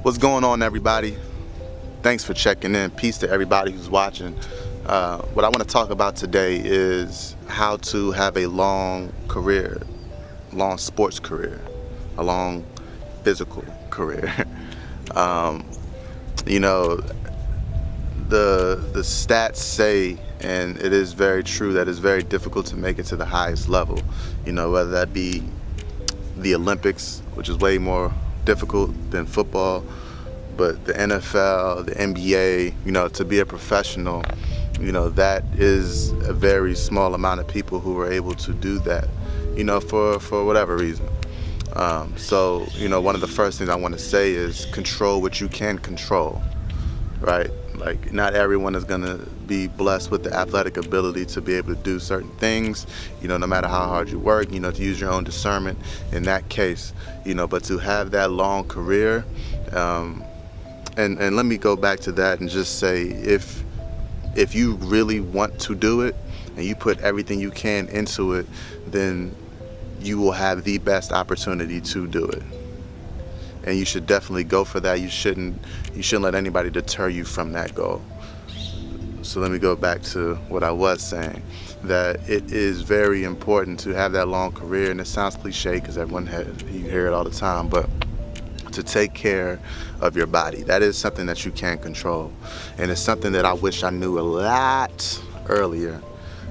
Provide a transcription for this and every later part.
What's going on, everybody? Thanks for checking in. Peace to everybody who's watching. What I want to talk about today is how to have a long career, long sports career, a long physical career. You know, the stats say, and it is very true, that it's very difficult to make it to the highest level. You know, whether that be the Olympics, which is way more difficult than football, but the NFL, the NBA, you know, to be a professional, you know, that is a very small amount of people who are able to do that, you know, for whatever reason. So, you know, one of the first things I want to say is control what you can control, right? Like, not everyone is going to be blessed with the athletic ability to be able to do certain things, you know, no matter how hard you work, you know, to use your own discernment in that case, you know, but to have that long career, and let me go back to that and just say, if you really want to do it and you put everything you can into it, then you will have the best opportunity to do it. And you should definitely go for that. You shouldn't let anybody deter you from that goal. So let me go back to what I was saying, that it is very important to have that long career, and it sounds cliche because you hear it all the time, but to take care of your body, that is something that you can control, and it's something that I wish I knew a lot earlier.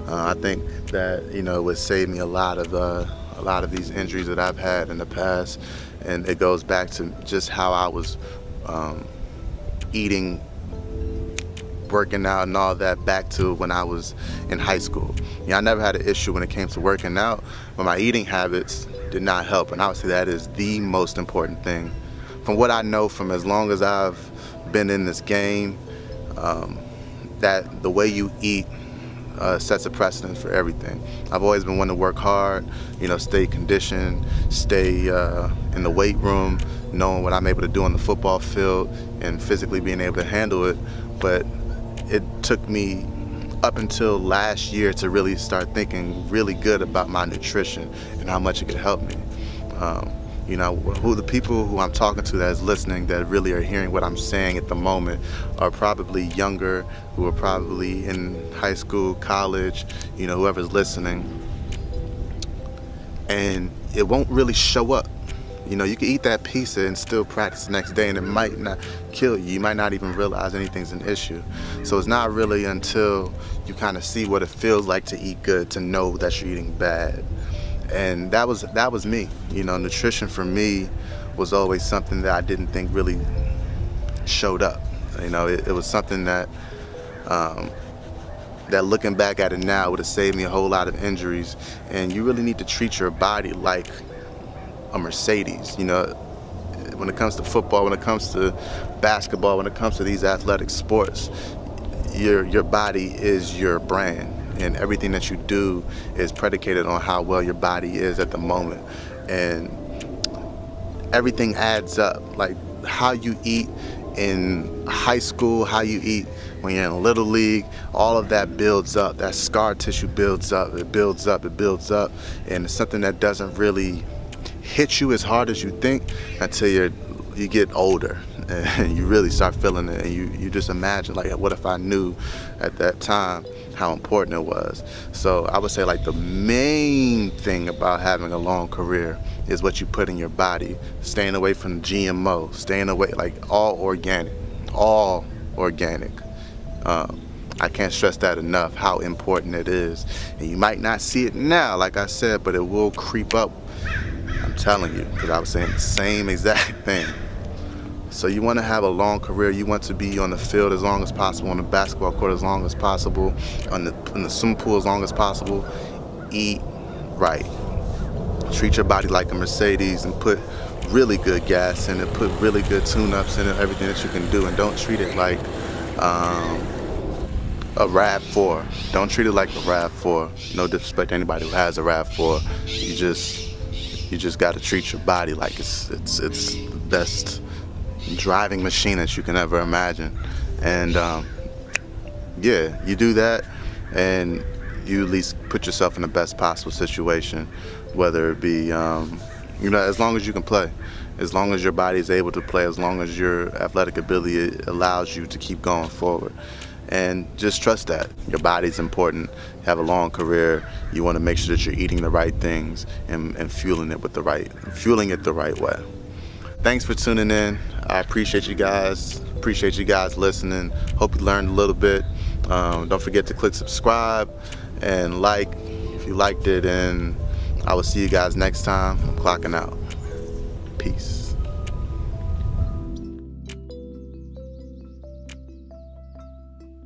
I think that, you know, it would save me a lot of these injuries that I've had in the past, and it goes back to just how I was eating, working out and all that back to when I was in high school. You know, I never had an issue when it came to working out, but my eating habits did not help, and I would say that is the most important thing. From what I know, from as long as I've been in this game, that the way you eat sets a precedent for everything. I've always been one to work hard, you know, stay conditioned, stay in the weight room, knowing what I'm able to do on the football field and physically being able to handle it. But it took me up until last year to really start thinking really good about my nutrition and how much it could help me. You know, who the people who I'm talking to that is listening, that really are hearing what I'm saying at the moment, are probably younger, who are probably in high school, college, you know, whoever's listening. And it won't really show up. You know, you can eat that pizza and still practice the next day, and it might not kill you. You might not even realize anything's an issue. So it's not really until you kind of see what it feels like to eat good to know that you're eating bad. And that was me. You know, nutrition for me was always something that I didn't think really showed up. You know, it was something that that looking back at it now would have saved me a whole lot of injuries. And you really need to treat your body like a Mercedes. You know, when it comes to football, when it comes to basketball, when it comes to these athletic sports, your body is your brand. And everything that you do is predicated on how well your body is at the moment. And everything adds up. Like how you eat in high school, how you eat when you're in Little League, all of that builds up. That scar tissue builds up. It builds up. It builds up. And it's something that doesn't really hit you as hard as you think until you get older. And you really start feeling it, and you just imagine, like, what if I knew at that time how important it was. So I would say, like, the main thing about having a long career is what you put in your body, staying away from GMO, staying away, like, all organic. I can't stress that enough, how important it is. And you might not see it now, like I said, but it will creep up. I'm telling you, because I was saying the same exact thing. So you want to have a long career. You want to be on the field as long as possible, on the basketball court as long as possible, in the swimming pool as long as possible. Eat right. Treat your body like a Mercedes and put really good gas in it, put really good tune-ups in it, everything that you can do. And don't treat it like a RAV4. Don't treat it like a RAV4. No disrespect to anybody who has a RAV4. You just got to treat your body like it's the best driving machine that you can ever imagine. And yeah, you do that, and you at least put yourself in the best possible situation, whether it be, as long as you can play. as long as your body is able to play, as long as your athletic ability allows you to keep going forward. And just trust that. Your body's important. You have a long career. You want to make sure that you're eating the right things and fueling it the right way. Thanks for tuning in. I appreciate you guys. Appreciate you guys listening. Hope you learned a little bit. Don't forget to click subscribe and like if you liked it, and I will see you guys next time. I'm clocking out. Peace.